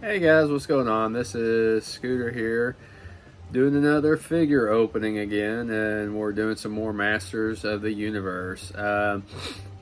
Hey guys, what's going on? This is Scooter here, doing another figure opening again, and we're doing some more Masters of the Universe.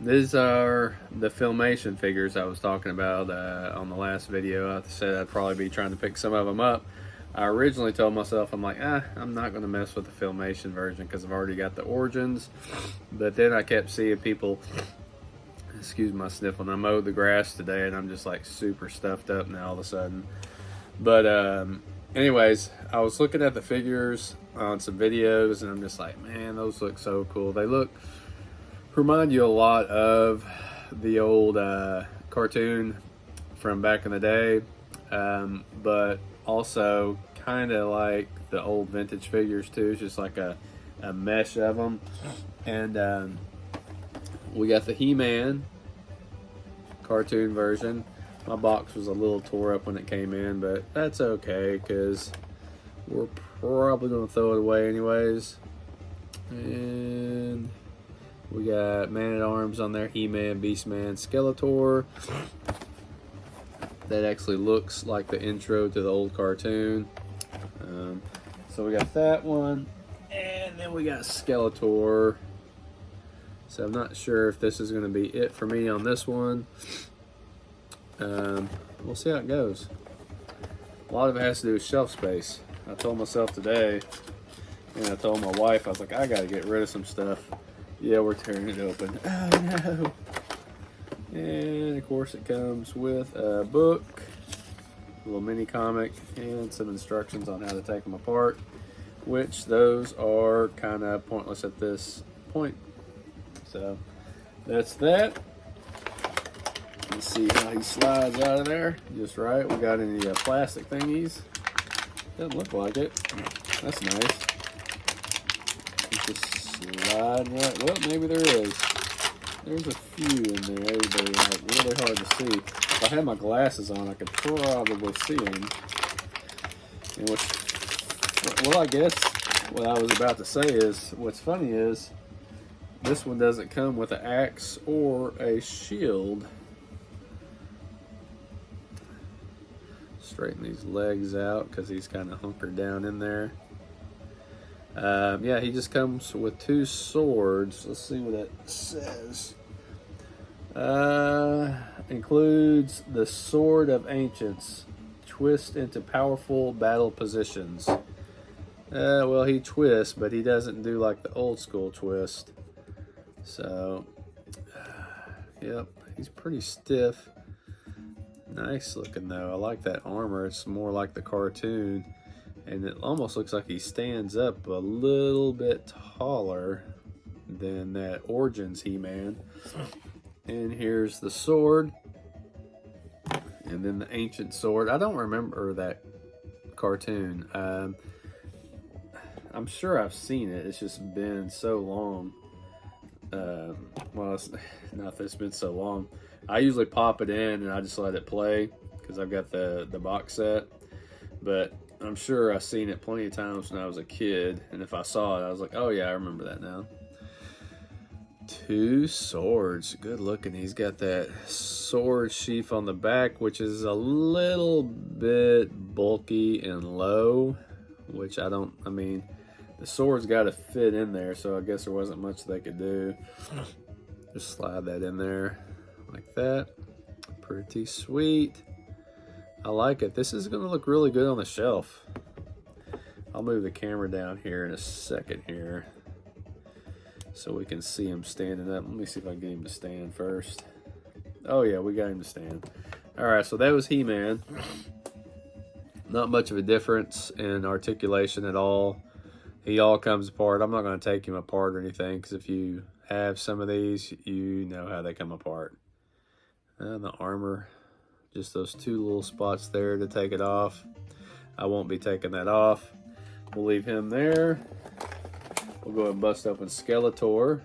These are the Filmation figures I was talking about on the last video. I said I'd probably be trying to pick some of them up. I originally told myself, I'm like, I'm not going to mess with the Filmation version because I've already got the Origins, but then I kept seeing people... Excuse my sniffling. I mowed the grass today and I'm just like super stuffed up now all of a sudden. But anyways, I was looking at the figures on some videos and I'm just like, man, those look so cool. They remind you a lot of the old cartoon from back in the day, but also kind of like the old vintage figures too. It's just like a mesh of them. And we got the He-Man cartoon version. My box was a little tore up when it came in, but that's okay because we're probably going to throw it away anyways. And we got Man-at-Arms on there, He-Man, Beast-Man, Skeletor. That actually looks like the intro to the old cartoon. So we got that one, and then we got Skeletor. So I'm not sure if this is going to be it for me on this one. We'll see how it goes. A lot of it has to do with shelf space. I told myself today, and I told my wife, I was like, I got to get rid of some stuff. Yeah, we're tearing it open. Oh no. And of course it comes with a book, a little mini comic, and some instructions on how to take them apart, which those are kind of pointless at this point. So that's that. Let's see how he slides out of there just right. We got any plastic thingies? Doesn't look like it. That's nice. He's just sliding right. Well, maybe there is. There's a few in there. They're like really hard to see. If I had my glasses on, I could probably see them. And I guess what I was about to say is, what's funny is, this one doesn't come with an axe or a shield. Straighten these legs out because he's kind of hunkered down in there. Yeah, he just comes with two swords. Let's see what it says. Includes the Sword of Ancients. Twist into powerful battle positions. Well, he twists, but he doesn't do like the old school twist. So, yep, he's pretty stiff. Nice looking though. I like that armor. It's more like the cartoon. And it almost looks like he stands up a little bit taller than that Origins He-Man. And here's the sword. And then the ancient sword. I don't remember that cartoon. I'm sure I've seen it. It's just been so long. Well, it's not that it's been so long. I usually pop it in and I just let it play because I've got the box set. But I'm sure I've seen it plenty of times when I was a kid. And if I saw it, I was like, oh yeah, I remember that now. Two swords. Good looking. He's got that sword sheath on the back, which is a little bit bulky and low. Which I mean... The sword's got to fit in there, so I guess there wasn't much they could do. Just slide that in there like that. Pretty sweet. I like it. This is going to look really good on the shelf. I'll move the camera down here in a second here so we can see him standing up. Let me see if I can get him to stand first. Oh yeah, we got him to stand. Alright, so that was He-Man. Not much of a difference in articulation at all. He all comes apart. I'm not going to take him apart or anything because if you have some of these, you know how they come apart. And the armor, just those two little spots there to take it off. I won't be taking that off. We'll leave him there. We'll go ahead and bust open Skeletor.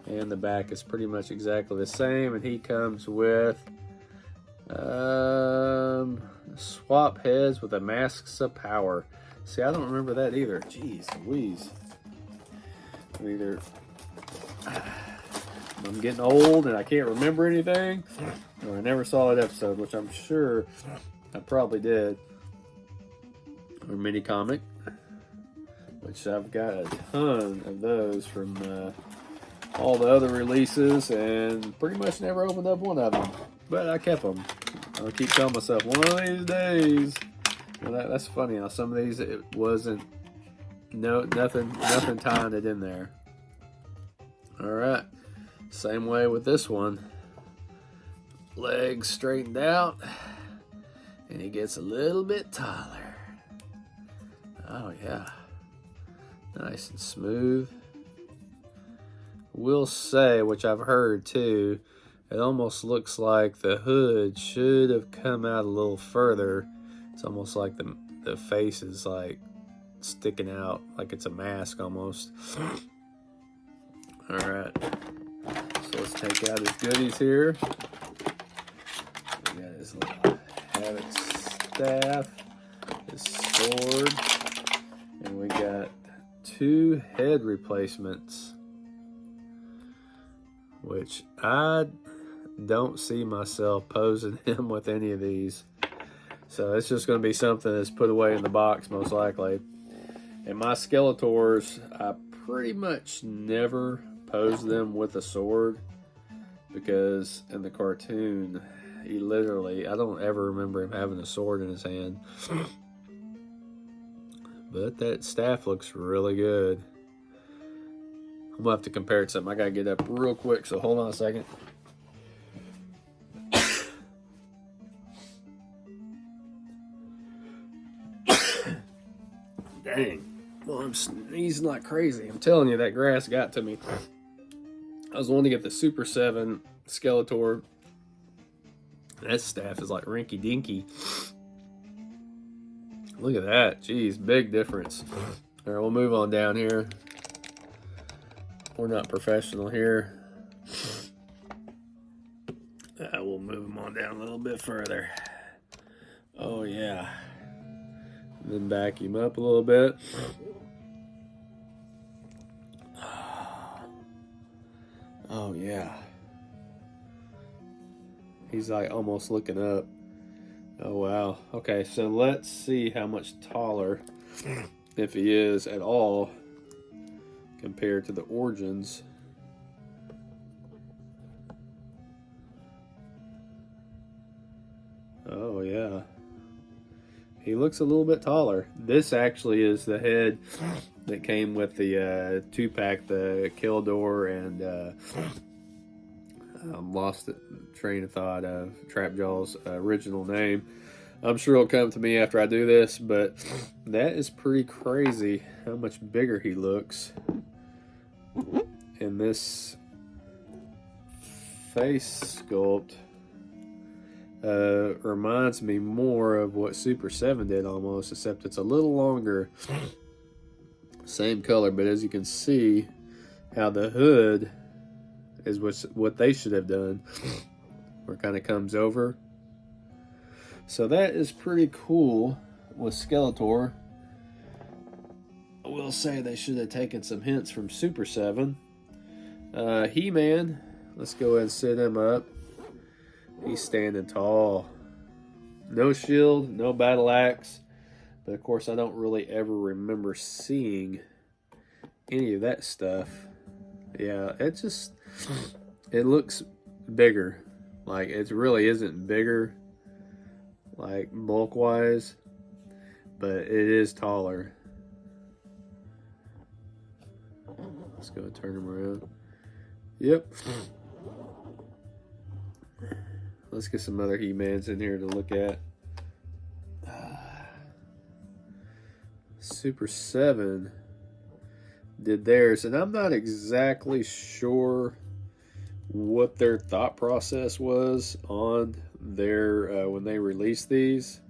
And the back is pretty much exactly the same. And he comes with swap heads with the Masks of Power. See, I don't remember that either. Jeez Louise. I'm getting old and I can't remember anything, or I never saw that episode, which I'm sure I probably did, or mini comic, which I've got a ton of those from all the other releases, and pretty much never opened up one of them, but I kept them. I'll keep telling myself, one of these days. Well, that's funny. Now some of these it wasn't nothing tying it in there. All right, same way with this one. Legs straightened out, and he gets a little bit taller. Oh yeah, nice and smooth. Will say, which I've heard too, it almost looks like the hood should have come out a little further. It's almost like the face is like sticking out, like it's a mask almost. All right, so let's take out his goodies here. We got his little havoc staff, his sword, and we got 2 head replacements, which I don't see myself posing him with any of these. So it's just going to be something that's put away in the box most likely. And my Skeletors, I pretty much never pose them with a sword, because in the cartoon, he literally, I don't ever remember him having a sword in his hand. But that staff looks really good. I'm gonna have to compare it to something. I gotta get up real quick, so hold on a second. Dang. Well, I'm sneezing like crazy. I'm telling you, that grass got to me. I was wanting to get the Super 7 Skeletor. That staff is like rinky dinky. Look at that. Jeez, big difference. All right, we'll move on down here. We're not professional here. We'll move them on down a little bit further. Oh, yeah. And then back him up a little bit. Oh, yeah. He's like almost looking up. Oh, wow. Okay, so let's see how much taller, if he is at all, compared to the Origins. Oh, yeah. He looks a little bit taller. This actually is the head that came with the 2-pack, the Skeletor, and lost the train of thought of Trapjaw's original name. I'm sure it'll come to me after I do this, but that is pretty crazy how much bigger he looks. And this face sculpt reminds me more of what Super 7 did almost, except it's a little longer. Same color, but as you can see how the hood is what they should have done, where it kind of comes over. So that is pretty cool with Skeletor. I will say they should have taken some hints from Super 7. He-Man, let's go ahead and sit him up. He's standing tall. No shield, no battle axe. But of course, I don't really ever remember seeing any of that stuff. Yeah, it looks bigger. Like, it really isn't bigger, like bulk-wise, but it is taller. Let's go turn him around. Yep. Let's get some other He-Mans in here to look at. Super 7 did theirs, and I'm not exactly sure what their thought process was on their when they released these,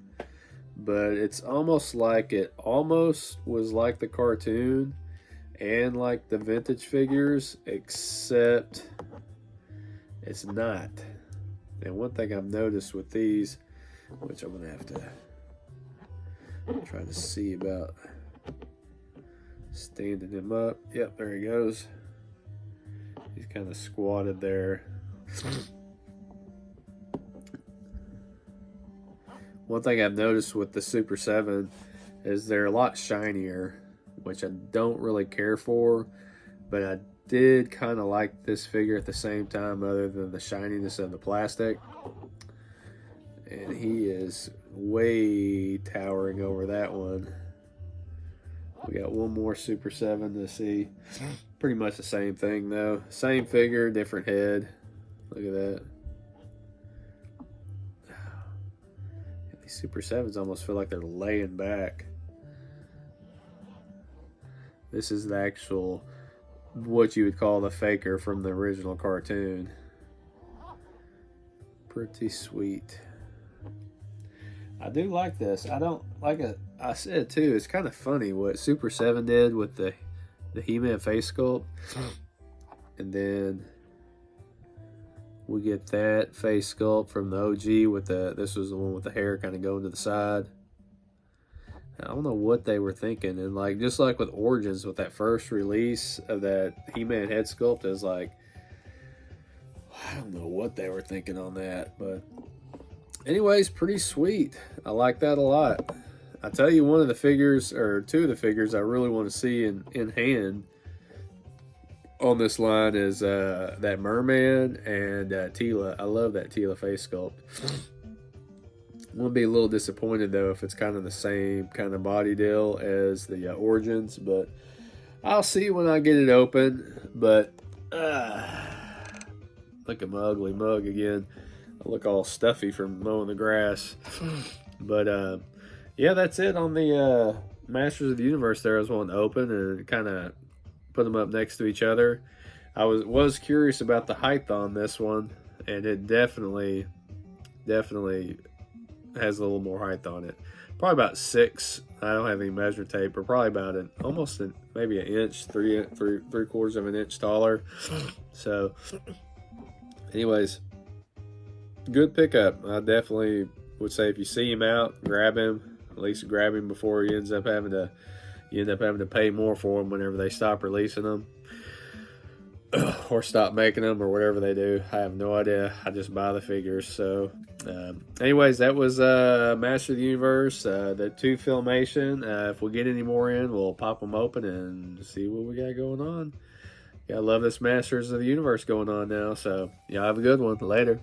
but it's almost like it almost was like the cartoon and like the vintage figures, except it's not. And one thing I've noticed with these, which I'm gonna have to try to see about standing him up. Yep, there he goes. He's kind of squatted there. One thing I've noticed with the Super 7 is they're a lot shinier, which I don't really care for, but I did kind of like this figure at the same time, other than the shininess of the plastic. And he is way towering over that one. We got one more Super 7 to see. Pretty much the same thing though. Same figure, different head. Look at that. These Super 7s almost feel like they're laying back. This is the actual, what you would call the faker from the original cartoon. Pretty sweet. I do like this. I don't like it. I said too, it's kind of funny what Super 7 did with the He-Man face sculpt. And then we get that face sculpt from the OG with this was the one with the hair kind of going to the side. I don't know what they were thinking. And like, just like with Origins, with that first release of that He-Man head sculpt, is like, I don't know what they were thinking on that, but anyways, pretty sweet. I like that a lot. I tell you, one of the figures, or two of the figures I really want to see in hand on this line is that Merman and Tila. I love that Tila face sculpt. I'm going to be a little disappointed though if it's kind of the same kind of body deal as the Origins, but I'll see when I get it open. But look at my ugly mug again. I look all stuffy from mowing the grass. But yeah, that's it on the Masters of the Universe there. I was wanting to open and kind of put them up next to each other. I was curious about the height on this one, and it definitely has a little more height on it. Probably about 6. I don't have any measure tape, but probably about maybe an inch, three quarters of an inch taller. So, anyways, good pickup. I definitely would say if you see him out, grab him. At least grab him before you end up having to pay more for them whenever they stop releasing them or stop making them or whatever they do. I have no idea. I just buy the figures. So anyways, that was Master of the Universe, the 2 Filmation. If we get any more in, we'll pop them open and see what we got going on. Yeah, I love this Masters of the Universe going on now. So yeah, have a good one. Later.